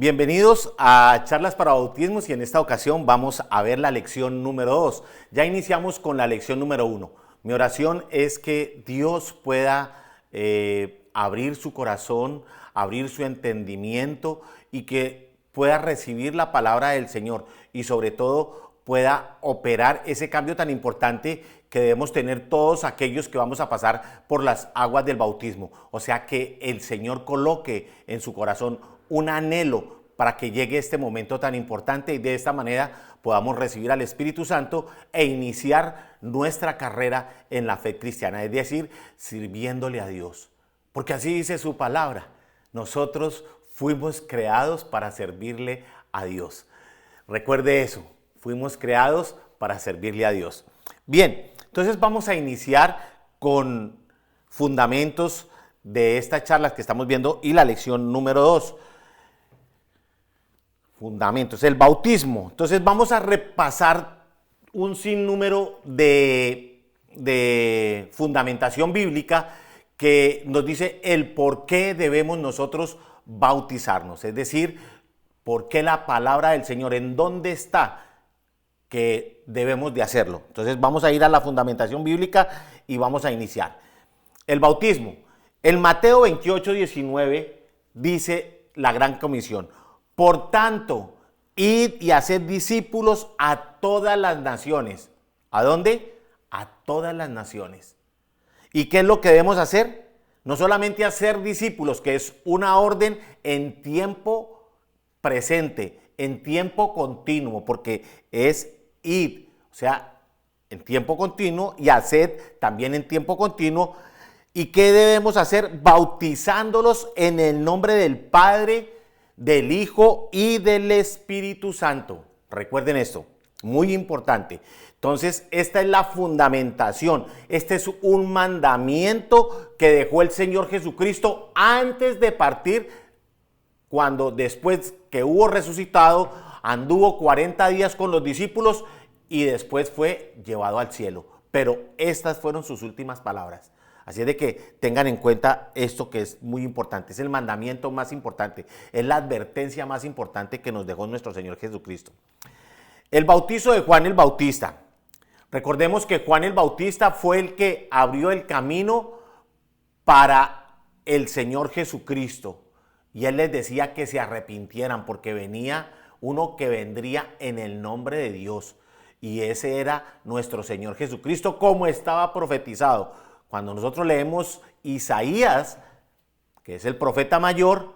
Bienvenidos a Charlas para Bautismos y en esta ocasión vamos a ver la lección número 2. Ya iniciamos con la lección número 1. Mi oración es que Dios pueda abrir su corazón, abrir su entendimiento y que pueda recibir la palabra del Señor y sobre todo pueda operar ese cambio tan importante que debemos tener todos aquellos que vamos a pasar por las aguas del bautismo. O sea, que el Señor coloque en su corazón un anhelo para que llegue este momento tan importante y de esta manera podamos recibir al Espíritu Santo e iniciar nuestra carrera en la fe cristiana, es decir, sirviéndole a Dios. Porque así dice su palabra, nosotros fuimos creados para servirle a Dios. Recuerde eso, fuimos creados para servirle a Dios. Bien, entonces vamos a iniciar con fundamentos de estas charlas que estamos viendo y la lección número 2. Fundamentos, el bautismo. Entonces vamos a repasar un sinnúmero de fundamentación bíblica que nos dice el por qué debemos nosotros bautizarnos. Es decir, por qué la palabra del Señor, en dónde está que debemos de hacerlo. Entonces vamos a ir a la fundamentación bíblica y vamos a iniciar. El bautismo. En Mateo 28:19 dice la gran comisión. Por tanto, id y haced discípulos a todas las naciones. ¿A dónde? A todas las naciones. ¿Y qué es lo que debemos hacer? No solamente hacer discípulos, que es una orden en tiempo presente, en tiempo continuo, porque es id, o sea, en tiempo continuo, y haced también en tiempo continuo. ¿Y qué debemos hacer? Bautizándolos en el nombre del Padre, del Hijo y del Espíritu Santo. Recuerden esto, muy importante. Entonces, esta es la fundamentación. Este es un mandamiento que dejó el Señor Jesucristo antes de partir, cuando después que hubo resucitado, anduvo 40 días con los discípulos y después fue llevado al cielo. Pero estas fueron sus últimas palabras. Así es de que tengan en cuenta esto que es muy importante, es el mandamiento más importante, es la advertencia más importante que nos dejó nuestro Señor Jesucristo. El bautizo de Juan el Bautista. Recordemos que Juan el Bautista fue el que abrió el camino para el Señor Jesucristo. Y él les decía que se arrepintieran porque venía uno que vendría en el nombre de Dios. Y ese era nuestro Señor Jesucristo, como estaba profetizado. Cuando nosotros leemos Isaías, que es el profeta mayor,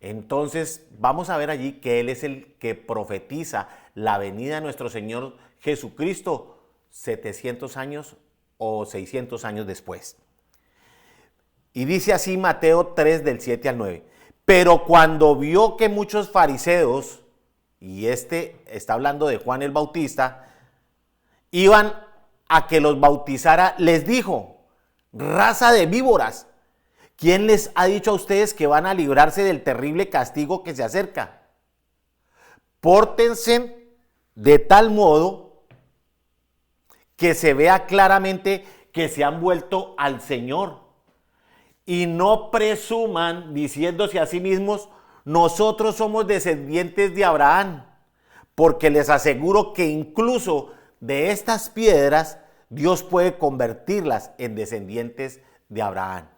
entonces vamos a ver allí que él es el que profetiza la venida de nuestro Señor Jesucristo 700 años o 600 años después. Y dice así Mateo 3 del 7 al 9. Pero cuando vio que muchos fariseos, y este está hablando de Juan el Bautista, iban a que los bautizara, les dijo: raza de víboras, ¿quién les ha dicho a ustedes que van a librarse del terrible castigo que se acerca? Pórtense de tal modo que se vea claramente que se han vuelto al Señor y no presuman diciéndose a sí mismos: nosotros somos descendientes de Abraham, porque les aseguro que incluso de estas piedras Dios puede convertirlas en descendientes de Abraham.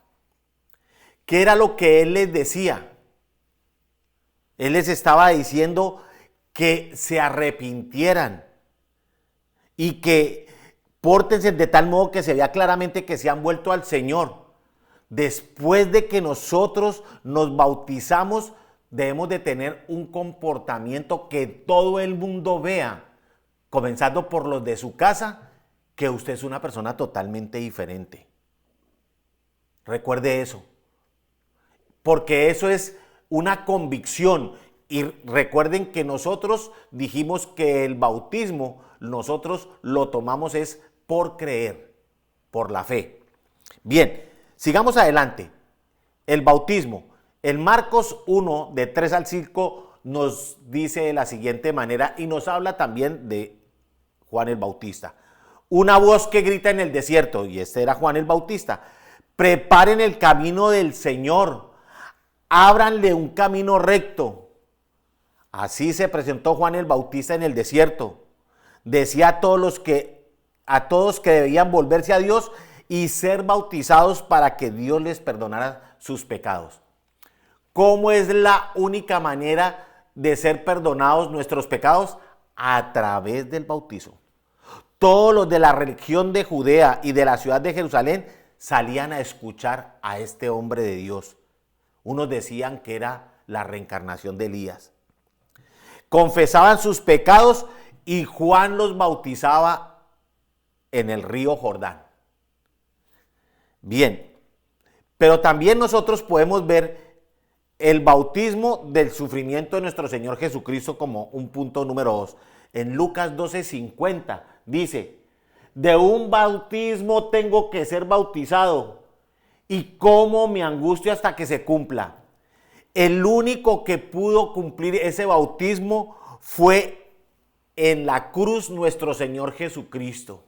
¿Qué era lo que él les decía? Él les estaba diciendo que se arrepintieran y que pórtense de tal modo que se vea claramente que se han vuelto al Señor. Después de que nosotros nos bautizamos, debemos de tener un comportamiento que todo el mundo vea, comenzando por los de su casa, que usted es una persona totalmente diferente. Recuerde eso, porque eso es una convicción. Y recuerden que nosotros dijimos que el bautismo nosotros lo tomamos es por creer, por la fe. Bien, sigamos adelante. El bautismo. En Marcos 1, de 3 al 5, nos dice de la siguiente manera y nos habla también de Juan el Bautista. Una voz que grita en el desierto, y este era Juan el Bautista: preparen el camino del Señor, ábranle un camino recto. Así se presentó Juan el Bautista en el desierto. Decía a todos que debían volverse a Dios y ser bautizados para que Dios les perdonara sus pecados. ¿Cómo es la única manera de ser perdonados nuestros pecados? A través del bautizo. Todos los de la religión de Judea y de la ciudad de Jerusalén salían a escuchar a este hombre de Dios. Unos decían que era la reencarnación de Elías. Confesaban sus pecados y Juan los bautizaba en el río Jordán. Bien, pero también nosotros podemos ver el bautismo del sufrimiento de nuestro Señor Jesucristo como un punto número 2. En Lucas 12:50 dice, de un bautismo tengo que ser bautizado y cómo me angustio hasta que se cumpla. El único que pudo cumplir ese bautismo fue en la cruz nuestro Señor Jesucristo.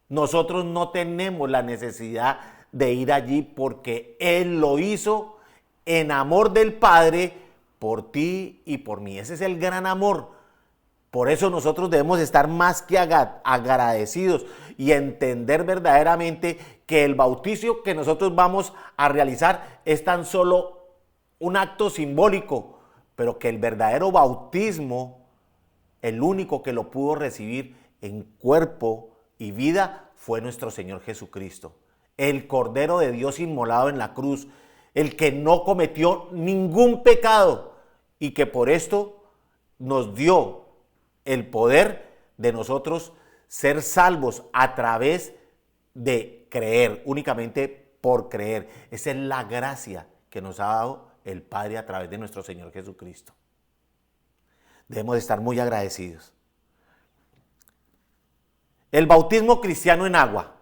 Nosotros no tenemos la necesidad de ir allí porque Él lo hizo en amor del Padre por ti y por mí. Ese es el gran amor. Por eso nosotros debemos estar más que agradecidos y entender verdaderamente que el bautizo que nosotros vamos a realizar es tan solo un acto simbólico, pero que el verdadero bautismo, el único que lo pudo recibir en cuerpo y vida, fue nuestro Señor Jesucristo, el Cordero de Dios inmolado en la cruz, el que no cometió ningún pecado y que por esto nos dio el poder de nosotros ser salvos a través de creer, únicamente por creer. Esa es la gracia que nos ha dado el Padre a través de nuestro Señor Jesucristo. Debemos estar muy agradecidos. El bautismo cristiano en agua.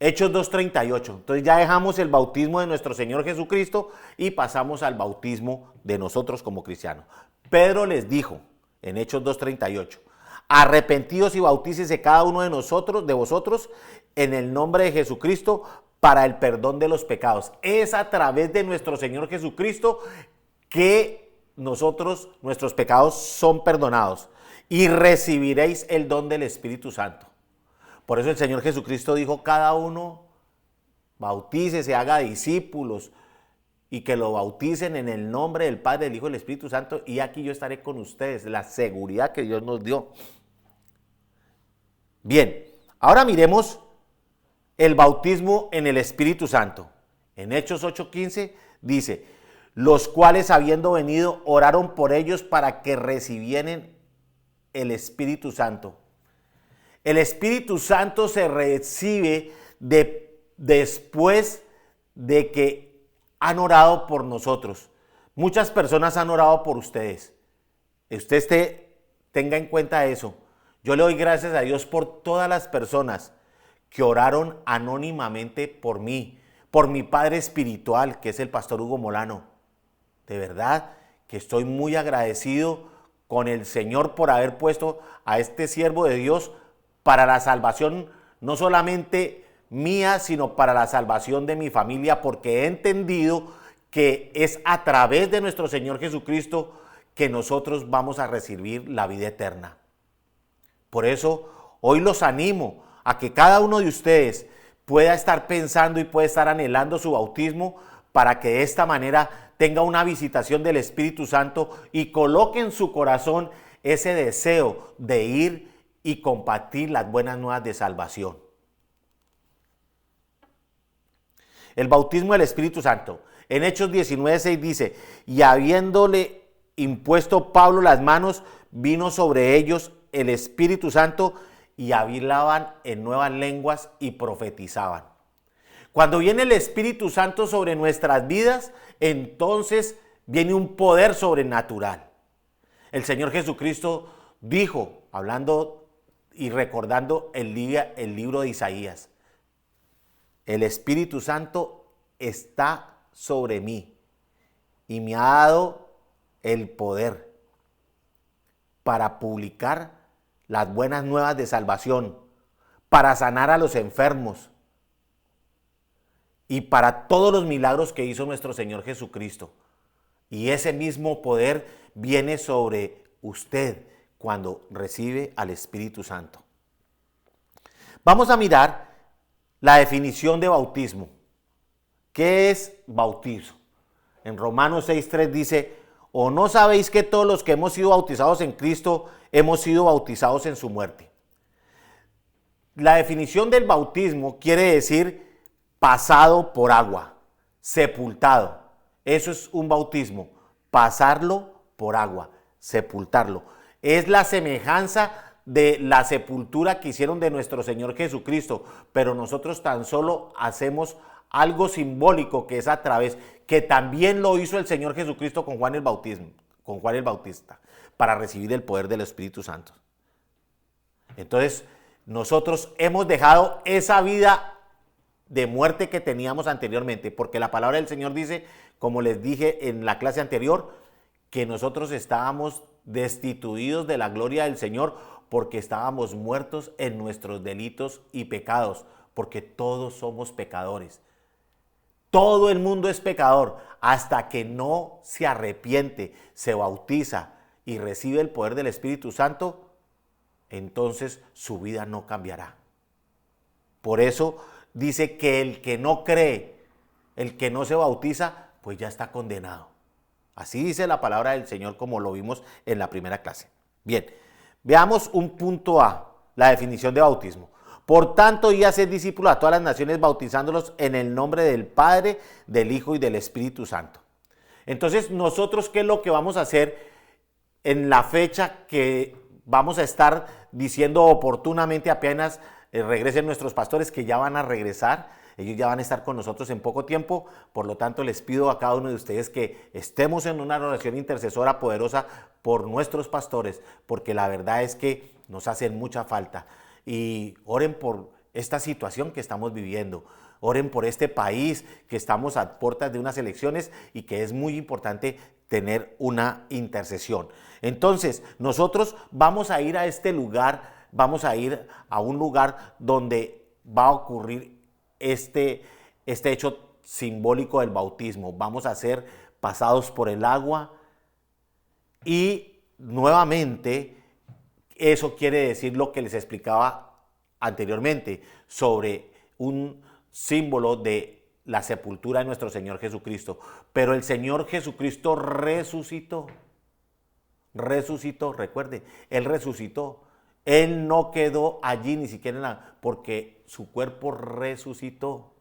Hechos 2:38. Entonces ya dejamos el bautismo de nuestro Señor Jesucristo y pasamos al bautismo de nosotros como cristianos. Pedro les dijo en Hechos 2:38, arrepentidos y bautícese cada uno de vosotros, en el nombre de Jesucristo para el perdón de los pecados. Es a través de nuestro Señor Jesucristo que nuestros pecados son perdonados y recibiréis el don del Espíritu Santo. Por eso el Señor Jesucristo dijo, cada uno bautícese, haga discípulos y que lo bauticen en el nombre del Padre, del Hijo y del Espíritu Santo, y aquí yo estaré con ustedes, la seguridad que Dios nos dio. Bien, ahora miremos el bautismo en el Espíritu Santo. En Hechos 8:15 dice, los cuales habiendo venido oraron por ellos para que recibieran el Espíritu Santo. El Espíritu Santo se recibe después de que han orado por nosotros. Muchas personas han orado por ustedes. Usted tenga en cuenta eso. Yo le doy gracias a Dios por todas las personas que oraron anónimamente por mí, por mi padre espiritual, que es el pastor Hugo Molano. De verdad que estoy muy agradecido con el Señor por haber puesto a este siervo de Dios para la salvación, no solamente mía, sino para la salvación de mi familia, porque he entendido que es a través de nuestro Señor Jesucristo que nosotros vamos a recibir la vida eterna. Por eso hoy los animo a que cada uno de ustedes pueda estar pensando y pueda estar anhelando su bautismo para que de esta manera tenga una visitación del Espíritu Santo y coloque en su corazón ese deseo de ir y compartir las buenas nuevas de salvación. El bautismo del Espíritu Santo. En Hechos 19:6 dice, y habiéndole impuesto Pablo las manos, vino sobre ellos el Espíritu Santo y hablaban en nuevas lenguas y profetizaban. Cuando viene el Espíritu Santo sobre nuestras vidas, entonces viene un poder sobrenatural. El Señor Jesucristo dijo, hablando y recordando el libro de Isaías, el Espíritu Santo está sobre mí y me ha dado el poder para publicar las buenas nuevas de salvación, para sanar a los enfermos y para todos los milagros que hizo nuestro Señor Jesucristo. Y ese mismo poder viene sobre usted cuando recibe al Espíritu Santo. Vamos a mirar la definición de bautismo. ¿Qué es bautizo? En Romanos 6:3 dice: ¿o no sabéis que todos los que hemos sido bautizados en Cristo hemos sido bautizados en su muerte? La definición del bautismo quiere decir pasado por agua, sepultado. Eso es un bautismo, pasarlo por agua, sepultarlo. Es la semejanza de la sepultura que hicieron de nuestro Señor Jesucristo, pero nosotros tan solo hacemos algo simbólico, que es a través, que también lo hizo el Señor Jesucristo con Juan el Bautista, para recibir el poder del Espíritu Santo. Entonces, nosotros hemos dejado esa vida de muerte que teníamos anteriormente, porque la palabra del Señor dice, como les dije en la clase anterior, que nosotros estábamos destituidos de la gloria del Señor porque estábamos muertos en nuestros delitos y pecados, porque todos somos pecadores. Todo el mundo es pecador hasta que no se arrepiente, se bautiza y recibe el poder del Espíritu Santo. Entonces su vida no cambiará. Por eso dice que el que no cree, el que no se bautiza, pues ya está condenado. Así dice la palabra del Señor, como lo vimos en la primera clase. Bien, veamos un punto A, la definición de bautismo. Por tanto, y haced discípulos a todas las naciones, bautizándolos en el nombre del Padre, del Hijo y del Espíritu Santo. Entonces, nosotros, ¿qué es lo que vamos a hacer en la fecha que vamos a estar diciendo oportunamente apenas regresen nuestros pastores, que ya van a regresar? Ellos ya van a estar con nosotros en poco tiempo. Por lo tanto, les pido a cada uno de ustedes que estemos en una oración intercesora poderosa por nuestros pastores, porque la verdad es que nos hacen mucha falta. Y oren por esta situación que estamos viviendo. Oren por este país, que estamos a puertas de unas elecciones y que es muy importante tener una intercesión. Entonces, nosotros vamos a ir a este lugar, vamos a ir a un lugar donde va a ocurrir este hecho simbólico del bautismo. Vamos a ser pasados por el agua y nuevamente eso quiere decir lo que les explicaba anteriormente sobre un símbolo de la sepultura de nuestro Señor Jesucristo. Pero el Señor Jesucristo resucitó, recuerde, Él resucitó. Él no quedó allí ni siquiera porque su cuerpo resucitó.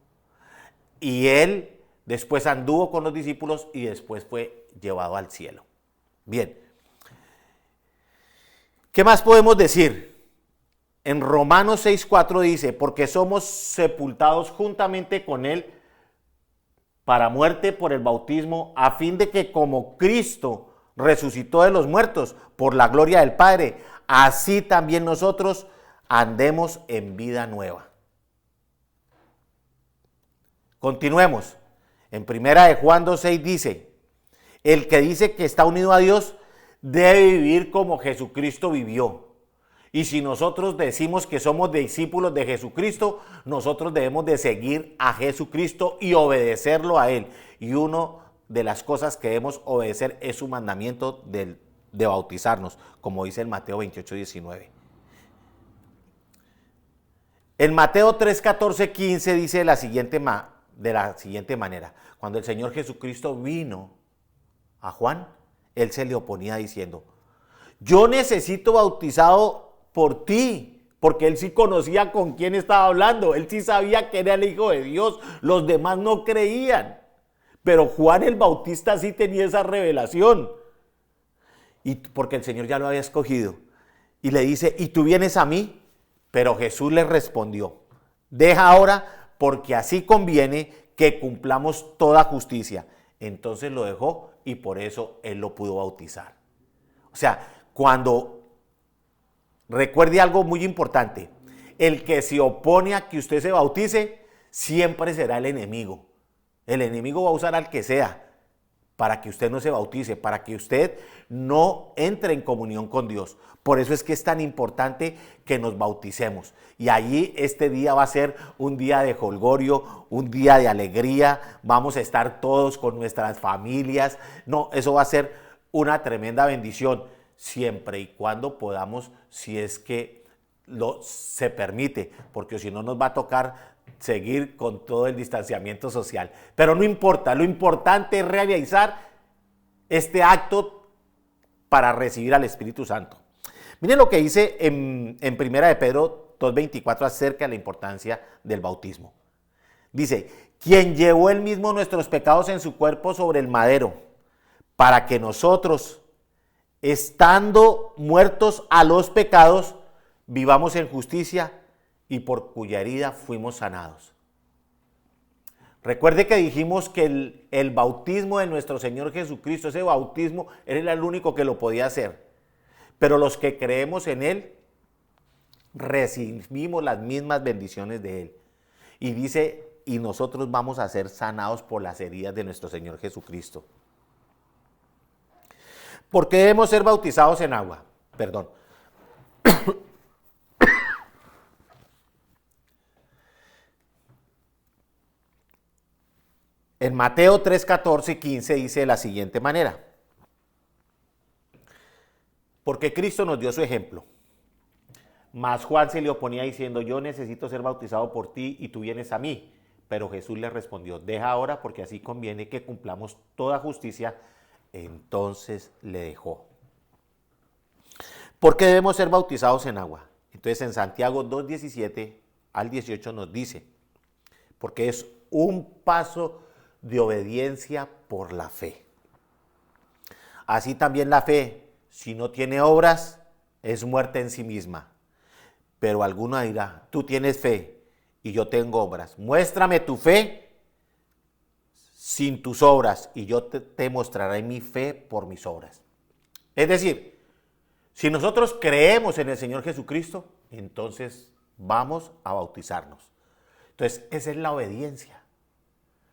Y Él después anduvo con los discípulos y después fue llevado al cielo. Bien. ¿Qué más podemos decir? En Romanos 6:4 dice: porque somos sepultados juntamente con Él para muerte por el bautismo, a fin de que como Cristo resucitó de los muertos por la gloria del Padre, así también nosotros andemos en vida nueva. Continuemos. En 1 Juan 2:6 dice: el que dice que está unido a Dios debe vivir como Jesucristo vivió. Y si nosotros decimos que somos discípulos de Jesucristo, nosotros debemos de seguir a Jesucristo y obedecerlo a Él. Y una de las cosas que debemos obedecer es su mandamiento de bautizarnos, como dice en Mateo 28:19. En Mateo 3:14-15 dice de la siguiente manera: cuando el Señor Jesucristo vino a Juan, Él se le oponía diciendo: yo necesito bautizado por ti, porque Él sí conocía con quién estaba hablando. Él sí sabía que era el Hijo de Dios. Los demás no creían, pero Juan el Bautista sí tenía esa revelación, y porque el Señor ya lo había escogido. Y le dice: ¿y tú vienes a mí? Pero Jesús le respondió: deja ahora, porque así conviene que cumplamos toda justicia. Entonces lo dejó y por eso Él lo pudo bautizar. O sea, recuerde algo muy importante: el que se opone a que usted se bautice siempre será el enemigo. El enemigo va a usar al que sea para que usted no se bautice, para que usted no entre en comunión con Dios. Por eso es que es tan importante que nos bauticemos. Y allí este día va a ser un día de jolgorio, un día de alegría. Vamos a estar todos con nuestras familias. No, eso va a ser una tremenda bendición, siempre y cuando podamos, si es que se permite, porque si no nos va a tocar seguir con todo el distanciamiento social. Pero no importa, lo importante es realizar este acto para recibir al Espíritu Santo. Miren lo que dice en 1 de Pedro 2:24 acerca de la importancia del bautismo. Dice, quien llevó él mismo nuestros pecados en su cuerpo sobre el madero, para que nosotros, estando muertos a los pecados, vivamos en justicia, y por cuya herida fuimos sanados. Recuerde que dijimos que el bautismo de nuestro Señor Jesucristo, ese bautismo, Él era el único que lo podía hacer. Pero los que creemos en Él, recibimos las mismas bendiciones de Él. Y dice, y nosotros vamos a ser sanados por las heridas de nuestro Señor Jesucristo. ¿Por qué debemos ser bautizados en agua? Perdón. En Mateo 3, 14 y 15 dice de la siguiente manera. Porque Cristo nos dio su ejemplo. Mas Juan se le oponía diciendo, yo necesito ser bautizado por ti y tú vienes a mí. Pero Jesús le respondió, deja ahora porque así conviene que cumplamos toda justicia. Entonces le dejó. ¿Por qué debemos ser bautizados en agua? Entonces en Santiago 2, 17 al 18 nos dice, porque es un paso de obediencia por la fe. Así también la fe, si no tiene obras, es muerta en sí misma. Pero alguno dirá, tú tienes fe y yo tengo obras. Muéstrame tu fe sin tus obras y yo te mostraré mi fe por mis obras. Es decir, si nosotros creemos en el Señor Jesucristo, entonces vamos a bautizarnos. Entonces, esa es la obediencia.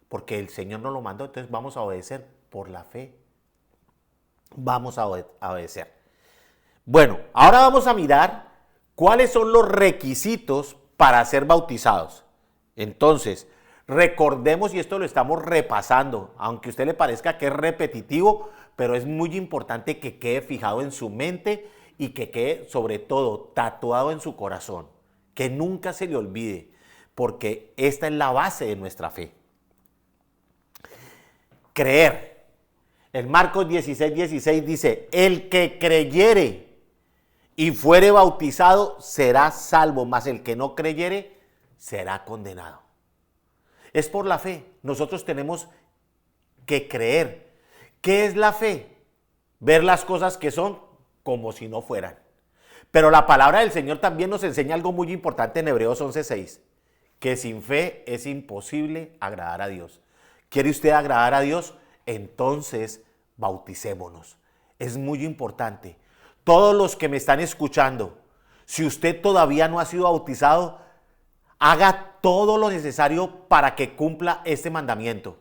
Porque el Señor nos lo mandó, entonces vamos a obedecer por la fe. Vamos a obedecer. Bueno, ahora vamos a mirar cuáles son los requisitos para ser bautizados. Entonces, recordemos, y esto lo estamos repasando, aunque a usted le parezca que es repetitivo, pero es muy importante que quede fijado en su mente y que quede sobre todo tatuado en su corazón. Que nunca se le olvide, porque esta es la base de nuestra fe. Creer. En Marcos 16, 16 dice, el que creyere y fuere bautizado será salvo, mas el que no creyere será condenado. Es por la fe. Nosotros tenemos que creer. ¿Qué es la fe? Ver las cosas que son como si no fueran. Pero la palabra del Señor también nos enseña algo muy importante en Hebreos 11:6, que sin fe es imposible agradar a Dios. ¿Quiere usted agradar a Dios? Entonces bauticémonos. Es muy importante. Todos los que me están escuchando, si usted todavía no ha sido bautizado, haga todo lo necesario para que cumpla este mandamiento.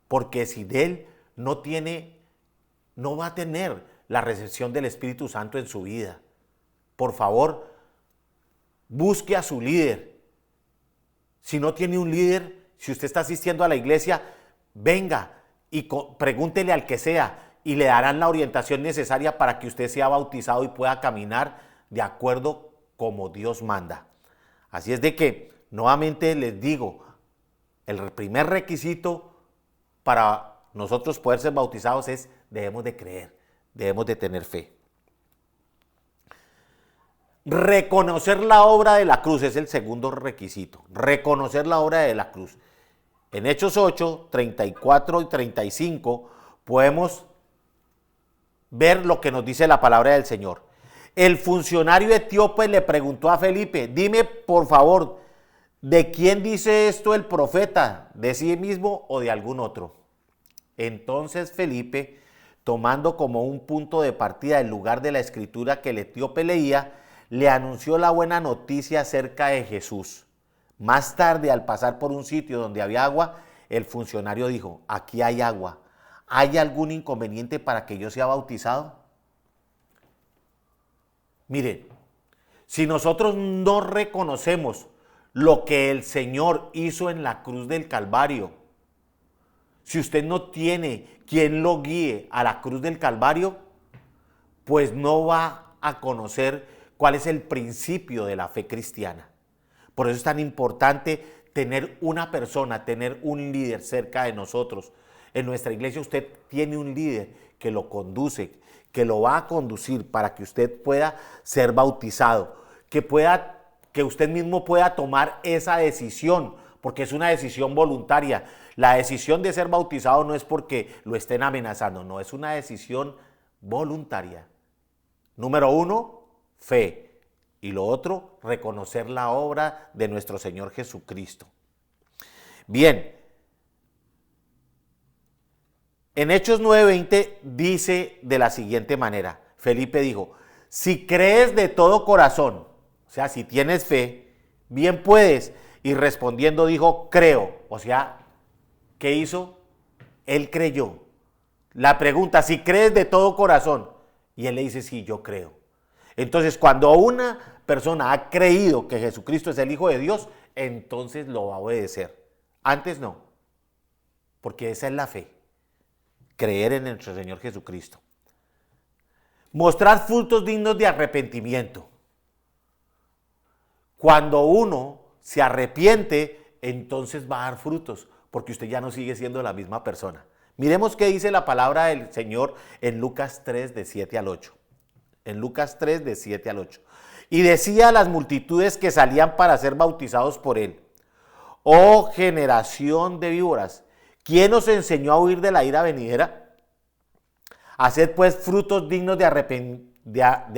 Porque sin él no va a tener la recepción del Espíritu Santo en su vida. Por favor, busque a su líder. Si no tiene un líder, si usted está asistiendo a la iglesia, venga y pregúntele al que sea y le darán la orientación necesaria para que usted sea bautizado y pueda caminar de acuerdo como Dios manda. Así es de que, nuevamente les digo, el primer requisito para nosotros poder ser bautizados es debemos de creer, debemos de tener fe. Reconocer la obra de la cruz es el segundo requisito. Reconocer la obra de la cruz. En Hechos 8, 34 y 35 podemos ver lo que nos dice la palabra del Señor. El funcionario etíope le preguntó a Felipe, dime por favor, ¿de quién dice esto el profeta? ¿De sí mismo o de algún otro? Entonces Felipe, tomando como un punto de partida el lugar de la escritura que el etíope leía, le anunció la buena noticia acerca de Jesús. Más tarde, al pasar por un sitio donde había agua, el funcionario dijo, aquí hay agua, ¿hay algún inconveniente para que yo sea bautizado? Miren, si nosotros no reconocemos lo que el Señor hizo en la cruz del Calvario, si usted no tiene quien lo guíe a la cruz del Calvario, pues no va a conocer cuál es el principio de la fe cristiana. Por eso es tan importante tener una persona, tener un líder cerca de nosotros. En nuestra iglesia usted tiene un líder que lo conduce, que lo va a conducir para que usted pueda ser bautizado, que usted mismo pueda tomar esa decisión, porque es una decisión voluntaria. La decisión de ser bautizado no es porque lo estén amenazando, no, es una decisión voluntaria. Número 1, fe. Y lo otro, reconocer la obra de nuestro Señor Jesucristo. Bien, en Hechos 9:20 dice de la siguiente manera, Felipe dijo, si crees de todo corazón, o sea, si tienes fe, bien puedes. Y respondiendo dijo, creo. O sea, ¿qué hizo? Él creyó. La pregunta, si crees de todo corazón. Y él le dice, sí, yo creo. Entonces, cuando una persona ha creído que Jesucristo es el Hijo de Dios, entonces lo va a obedecer. Antes no, porque esa es la fe. Creer en nuestro Señor Jesucristo. Mostrar frutos dignos de arrepentimiento. Cuando uno se arrepiente, entonces va a dar frutos, porque usted ya no sigue siendo la misma persona. Miremos qué dice la palabra del Señor en Lucas 3, de 7 al 8. En Lucas 3, de 7 al 8. Y decía a las multitudes que salían para ser bautizados por él, oh generación de víboras, ¿quién os enseñó a huir de la ira venidera? Haced pues frutos dignos de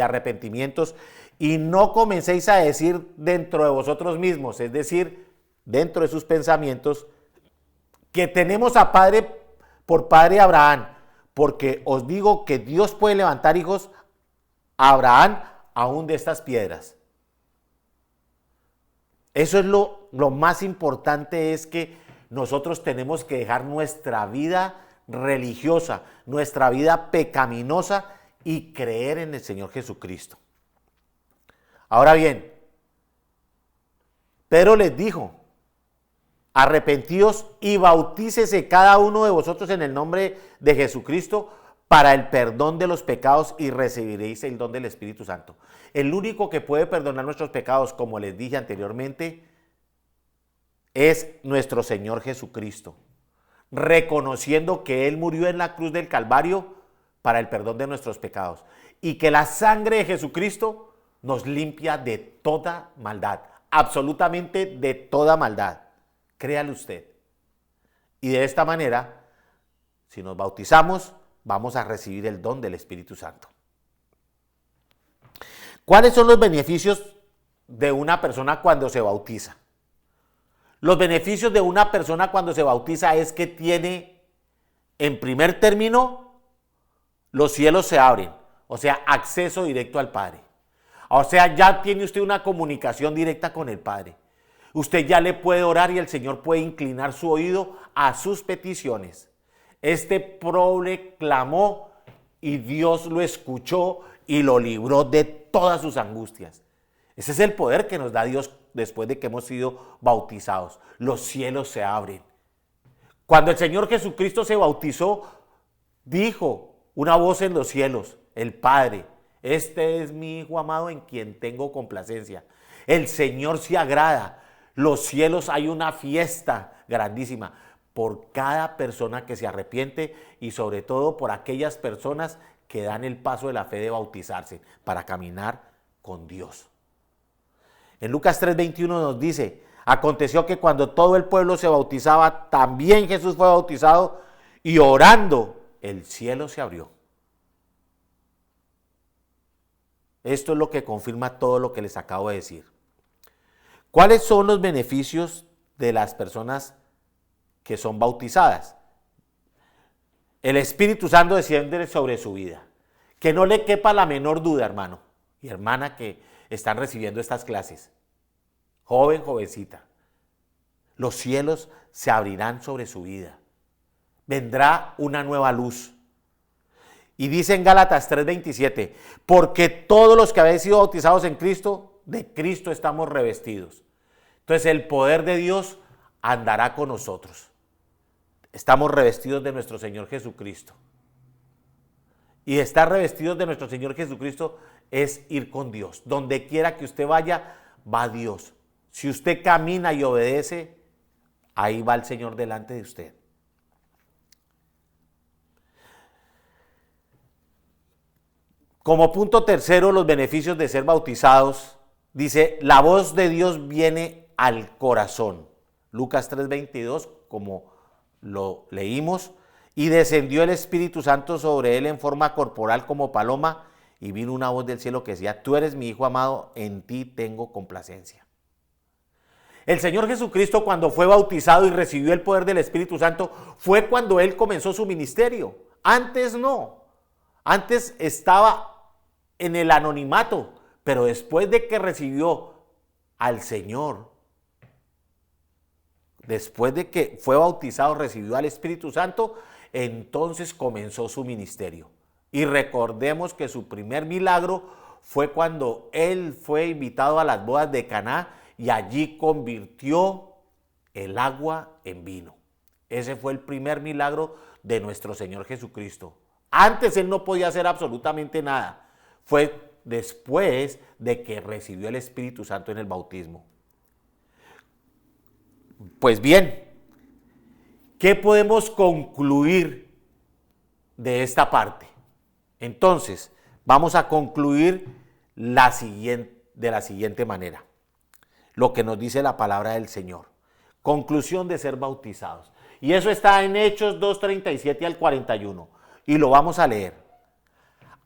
arrepentimientos y no comencéis a decir dentro de vosotros mismos, es decir, dentro de sus pensamientos, que tenemos a padre por padre Abraham, porque os digo que Dios puede levantar hijos a Abraham aún de estas piedras. Eso es lo más importante, es que nosotros tenemos que dejar nuestra vida religiosa, nuestra vida pecaminosa y creer en el Señor Jesucristo. Ahora bien, Pedro les dijo, arrepentíos y bautícese cada uno de vosotros en el nombre de Jesucristo para el perdón de los pecados y recibiréis el don del Espíritu Santo. El único que puede perdonar nuestros pecados, como les dije anteriormente, es nuestro Señor Jesucristo, reconociendo que Él murió en la cruz del Calvario para el perdón de nuestros pecados y que la sangre de Jesucristo nos limpia de toda maldad, absolutamente de toda maldad. Créalo usted. Y de esta manera, si nos bautizamos, vamos a recibir el don del Espíritu Santo. ¿Cuáles son los beneficios de una persona cuando se bautiza? Los beneficios de una persona cuando se bautiza es que tiene, en primer término, los cielos se abren, o sea, acceso directo al Padre. O sea, ya tiene usted una comunicación directa con el Padre. Usted ya le puede orar y el Señor puede inclinar su oído a sus peticiones. Este pobre clamó y Dios lo escuchó y lo libró de todas sus angustias. Ese es el poder que nos da Dios después de que hemos sido bautizados. Los cielos se abren. Cuando el Señor Jesucristo se bautizó, dijo una voz en los cielos, el Padre, este es mi Hijo amado en quien tengo complacencia. El Señor se agrada. Los cielos hay una fiesta grandísima por cada persona que se arrepiente y sobre todo por aquellas personas que dan el paso de la fe de bautizarse para caminar con Dios. En Lucas 3:21 nos dice, aconteció que cuando todo el pueblo se bautizaba, también Jesús fue bautizado y orando, el cielo se abrió. Esto es lo que confirma todo lo que les acabo de decir. ¿Cuáles son los beneficios de las personas que son bautizadas? El Espíritu Santo desciende sobre su vida. Que no le quepa la menor duda, hermano y hermana que están recibiendo estas clases. Joven, jovencita. Los cielos se abrirán sobre su vida. vendrá una nueva luz. Y dice en Gálatas 3:27, porque todos los que habéis sido bautizados en Cristo, de Cristo estamos revestidos. Entonces el poder de Dios andará con nosotros. Estamos revestidos de nuestro Señor Jesucristo. Y estar revestidos de nuestro Señor Jesucristo es ir con Dios. Donde quiera que usted vaya, va Dios. Si usted camina y obedece, ahí va el Señor delante de usted. Como punto tercero, los beneficios de ser bautizados, dice, la voz de Dios viene al corazón. Lucas 3:22, como lo leímos, y descendió el Espíritu Santo sobre él en forma corporal como paloma, y vino una voz del cielo que decía, tú eres mi Hijo amado, en ti tengo complacencia. El Señor Jesucristo, cuando fue bautizado y recibió el poder del Espíritu Santo, fue cuando él comenzó su ministerio. Antes no. Antes estaba en el anonimato, pero después de que recibió al Señor, después de que fue bautizado, recibió al Espíritu Santo, entonces comenzó su ministerio. Y recordemos que su primer milagro fue cuando él fue invitado a las bodas de Caná y allí convirtió el agua en vino. Ese fue el primer milagro de nuestro Señor Jesucristo. Antes él no podía hacer absolutamente nada. Fue después de que recibió el Espíritu Santo en el bautismo. Pues bien, ¿qué podemos concluir de esta parte? Entonces, vamos a concluir de la siguiente manera. Lo que nos dice la palabra del Señor. Conclusión de ser bautizados. Y eso está en Hechos 2:37 al 41. Y lo vamos a leer.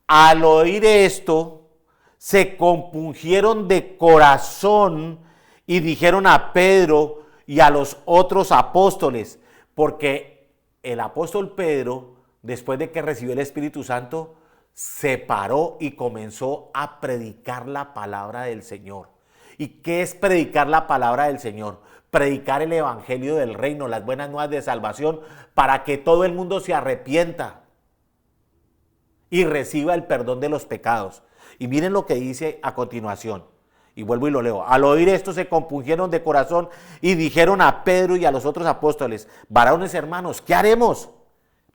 Al oír esto, se compungieron de corazón y dijeron a Pedro y a los otros apóstoles, porque el apóstol Pedro, después de que recibió el Espíritu Santo, se paró y comenzó a predicar la palabra del Señor. ¿Y qué es predicar la palabra del Señor? Predicar el evangelio del reino, las buenas nuevas de salvación, para que todo el mundo se arrepienta y reciba el perdón de los pecados. Y miren lo que dice a continuación. Y vuelvo y lo leo. Al oír esto se compungieron de corazón y dijeron a Pedro y a los otros apóstoles, varones hermanos, ¿qué haremos?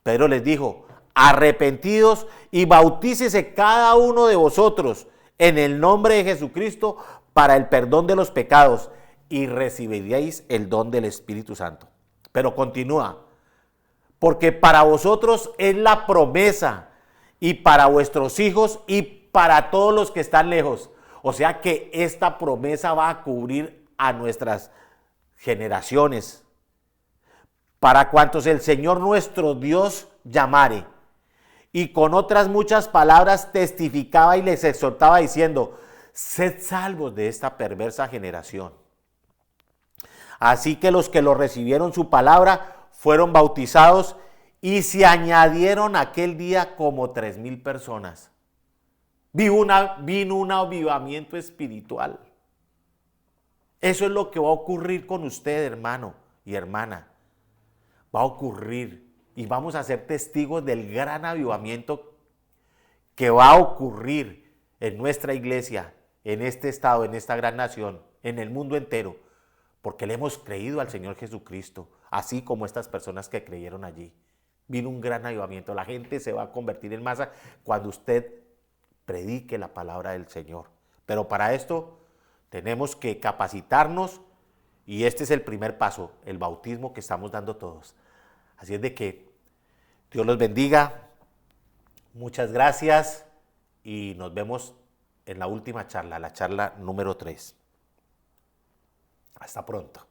Pedro les dijo, arrepentidos y bautícese cada uno de vosotros en el nombre de Jesucristo para el perdón de los pecados y recibiréis el don del Espíritu Santo. Pero continúa, porque para vosotros es la promesa y para vuestros hijos y para todos los que están lejos. O sea que esta promesa va a cubrir a nuestras generaciones. Para cuantos el Señor nuestro Dios llamare. Y con otras muchas palabras testificaba y les exhortaba diciendo, sed salvos de esta perversa generación. Así que los que lo recibieron su palabra fueron bautizados y se añadieron aquel día como 3,000 personas. Vino un avivamiento espiritual. Eso es lo que va a ocurrir con usted, hermano y hermana. Va a ocurrir y vamos a ser testigos del gran avivamiento que va a ocurrir en nuestra iglesia, en este estado, en esta gran nación, en el mundo entero, porque le hemos creído al Señor Jesucristo, así como estas personas que creyeron allí. Vino un gran avivamiento. La gente se va a convertir en masa cuando usted predique la palabra del Señor. Pero para esto tenemos que capacitarnos y este es el primer paso, el bautismo que estamos dando todos. Así es de que Dios los bendiga. Muchas gracias y nos vemos en la última charla, la charla número 3. Hasta pronto.